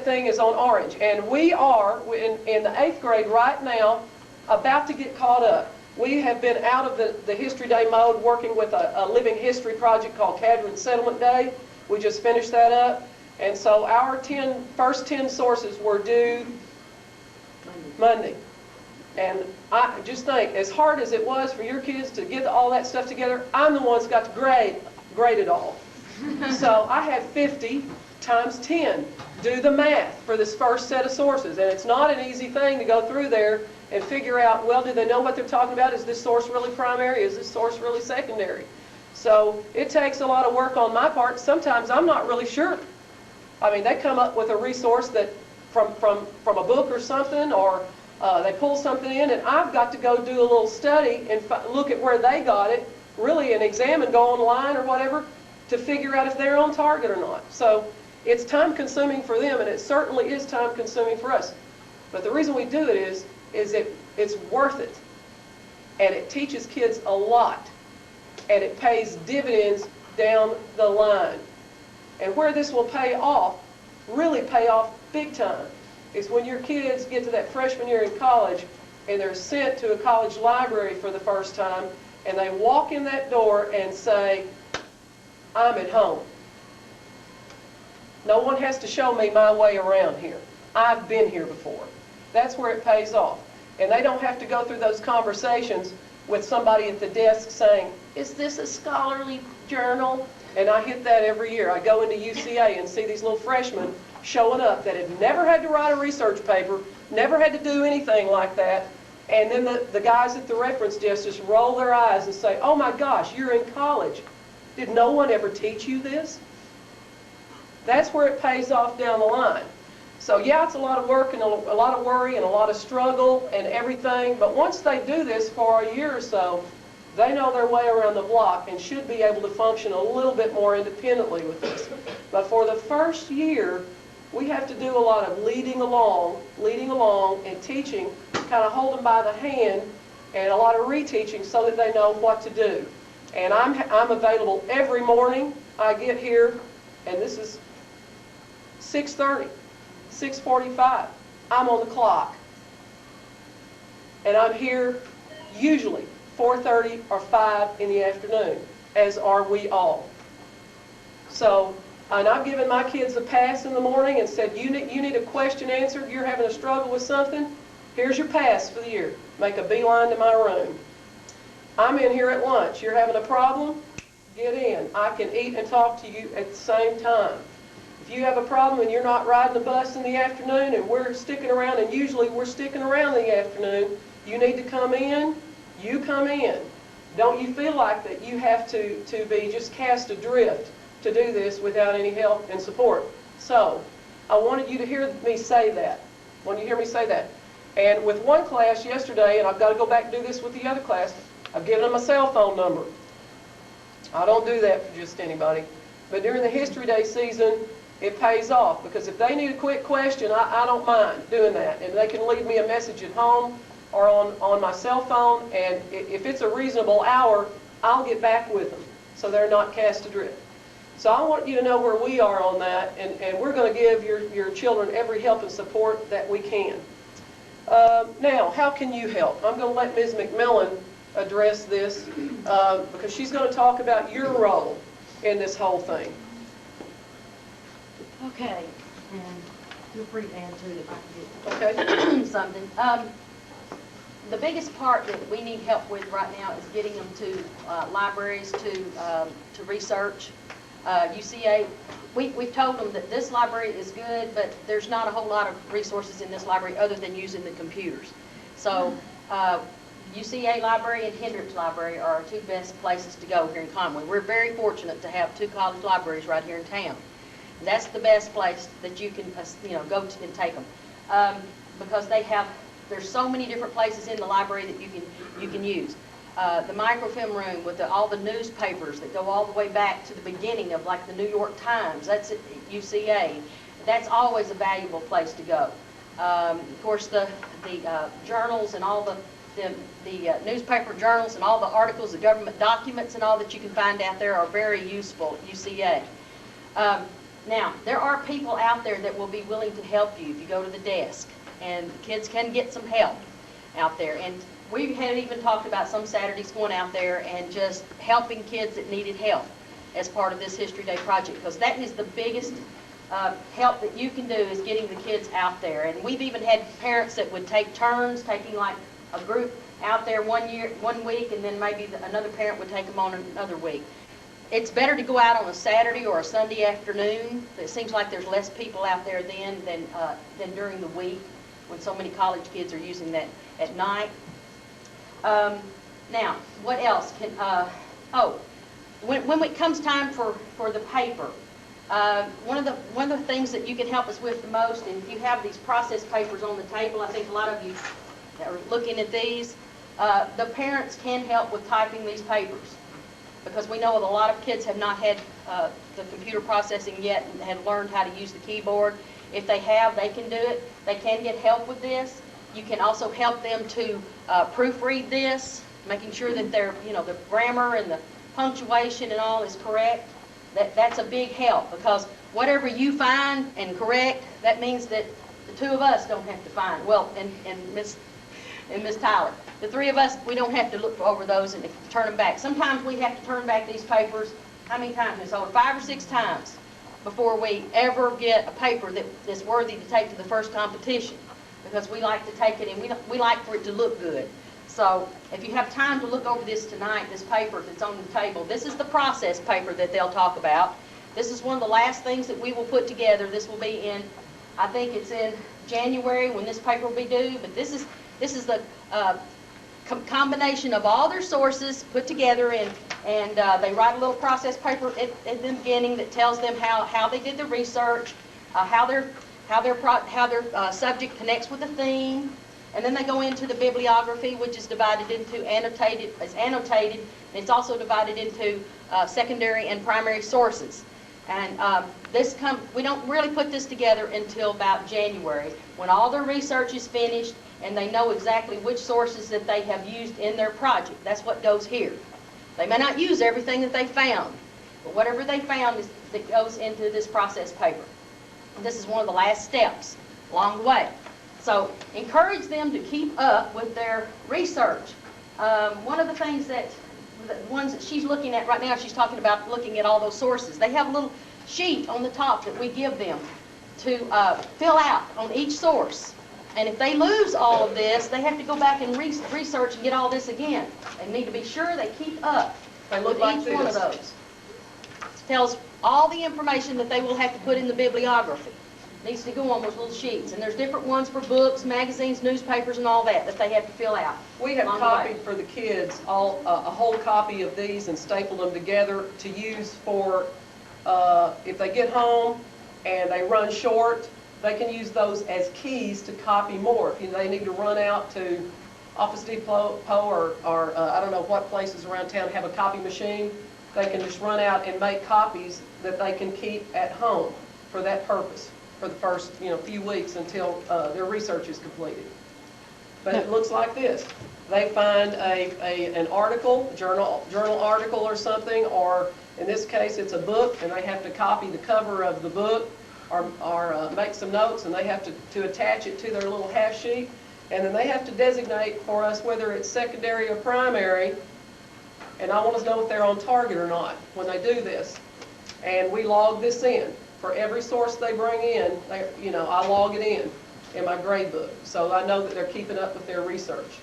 thing is on orange, and we are in the 8th grade right now about to get caught up. We have been out of the History Day mode working with a living history project called Cadron Settlement Day. We just finished that up, and so our first 10 sources were due Monday. And I just think, as hard as it was for your kids to get all that stuff together, I'm the one that's got to grade it all. So I had 50 times 10. Do the math for this first set of sources. And it's not an easy thing to go through there and figure out, well, do they know what they're talking about? Is this source really primary? Is this source really secondary? So it takes a lot of work on my part. Sometimes I'm not really sure. I mean, they come up with a resource that from a book or something, or they pull something in, and I've got to go do a little study and look at where they got it, really, and examine, go online or whatever, to figure out if they're on target or not. So it's time consuming for them, and it certainly is time consuming for us. But the reason we do it is it's worth it, and it teaches kids a lot, and it pays dividends down the line. And where this will pay off, really pay off big time, is when your kids get to that freshman year in college and they're sent to a college library for the first time, and they walk in that door and say, I'm at home. No one has to show me my way around here. I've been here before. That's where it pays off. And they don't have to go through those conversations with somebody at the desk saying, is this a scholarly journal? And I hit that every year. I go into UCA and see these little freshmen showing up that had never had to write a research paper, never had to do anything like that. And then the guys at the reference desk just roll their eyes and say, oh my gosh, you're in college. Did no one ever teach you this? That's where it pays off down the line. So yeah, it's a lot of work and a lot of worry and a lot of struggle and everything, but once they do this for a year or so, they know their way around the block and should be able to function a little bit more independently with this. But for the first year, we have to do a lot of leading along and teaching, kind of hold them by the hand, and a lot of reteaching so that they know what to do. And I'm available every morning. I get here, and this is 6:30, 6:45. I'm on the clock. And I'm here usually 4:30 or 5 in the afternoon, as are we all. So, and I've given my kids a pass in the morning and said, you need a question answered, you're having a struggle with something, here's your pass for the year. Make a beeline to my room. I'm in here at lunch. You're having a problem? Get in. I can eat and talk to you at the same time. If you have a problem and you're not riding the bus in the afternoon and we're sticking around, and usually we're sticking around in the afternoon, you need to come in, you come in. Don't you feel like that you have to be just cast adrift to do this without any help and support. So, I wanted you to hear me say that. I want you to hear me say that. And with one class yesterday, and I've got to go back and do this with the other class, I've given them a cell phone number. I don't do that for just anybody. But during the History Day season, it pays off, because if they need a quick question, I don't mind doing that. And they can leave me a message at home or on my cell phone, and if it's a reasonable hour, I'll get back with them so they're not cast adrift. So I want you to know where we are on that, and we're going to give your children every help and support that we can. Now, how can you help? I'm going to let Ms. McMillan address this because she's going to talk about your role in this whole thing. Okay, and feel free to add to it if I can get something. The biggest part that we need help with right now is getting them to libraries to research. UCA, we've told them that this library is good, but there's not a whole lot of resources in this library other than using the computers. So UCA Library and Hendricks Library are our two best places to go here in Conway. We're very fortunate to have two college libraries right here in town. That's the best place that you can go to and take them because there's so many different places in the library that you can use. The microfilm room with all the newspapers that go all the way back to the beginning of, like, the New York Times. That's at UCA. That's always a valuable place to go. Of course, the journals and all the newspaper journals and all the articles, the government documents and all that you can find out there are very useful at UCA. Now, there are people out there that will be willing to help you if you go to the desk, and the kids can get some help out there. And we had even talked about some Saturdays going out there and just helping kids that needed help as part of this History Day project, because that is the biggest help that you can do, is getting the kids out there. And we've even had parents that would take turns, taking like a group out there one week, and then maybe another parent would take them on another week. It's better to go out on a Saturday or a Sunday afternoon. It seems like there's less people out there then than during the week, when so many college kids are using that at night. Now, what else can, when it comes time for the paper, one of the things that you can help us with the most, and if you have these process papers on the table, I think a lot of you are looking at these, the parents can help with typing these papers, because we know that a lot of kids have not had the computer processing yet and have learned how to use the keyboard. If they have, they can do it. They can get help with this. You can also help them to proofread this, making sure that the grammar and the punctuation and all is correct. That's a big help, because whatever you find and correct, that means that the two of us don't have to find. Well, and Miss Tyler, the three of us, we don't have to look over those and turn them back. Sometimes we have to turn back these papers, how many times, Miss Holder? 5 or 6 times before we ever get a paper that's worthy to take to the first competition, because we like to take it and we like for it to look good. So if you have time to look over this tonight, this paper that's on the table, this is the process paper that they'll talk about. This is one of the last things that we will put together. This will be in, I think it's in January when this paper will be due, but this is the combination of all their sources put together, and they write a little process paper at the beginning that tells them how they did the research, how their subject connects with the theme, and then they go into the bibliography, which is divided into annotated, and it's also divided into secondary and primary sources. And we don't really put this together until about January, when all their research is finished and they know exactly which sources that they have used in their project. That's what goes here. They may not use everything that they found, but whatever they found that goes into this process paper. And this is one of the last steps along the way. So encourage them to keep up with their research. One of the things the ones that she's looking at right now, she's talking about looking at all those sources. They have a little sheet on the top that we give them to fill out on each source. And if they lose all of this, they have to go back and research and get all this again. They need to be sure they keep up with each one of those. It tells all the information that they will have to put in the bibliography. It needs to go on those little sheets. And there's different ones for books, magazines, newspapers, and all that they have to fill out. We have copied for the kids a whole copy of these and stapled them together to use for if they get home and they run short, they can use those as keys to copy more. If they need to run out to Office Depot or I don't know what places around town have a copy machine, they can just run out and make copies that they can keep at home for that purpose for the first few weeks until their research is completed. But it looks like this. They find an article, journal article or something, or in this case it's a book, and they have to copy the cover of the book or make some notes, and they have to attach it to their little half sheet, and then they have to designate for us whether it's secondary or primary, and I want to know if they're on target or not when they do this. And we log this in. For every source they bring in, I log it in my grade book, so I know that they're keeping up with their research.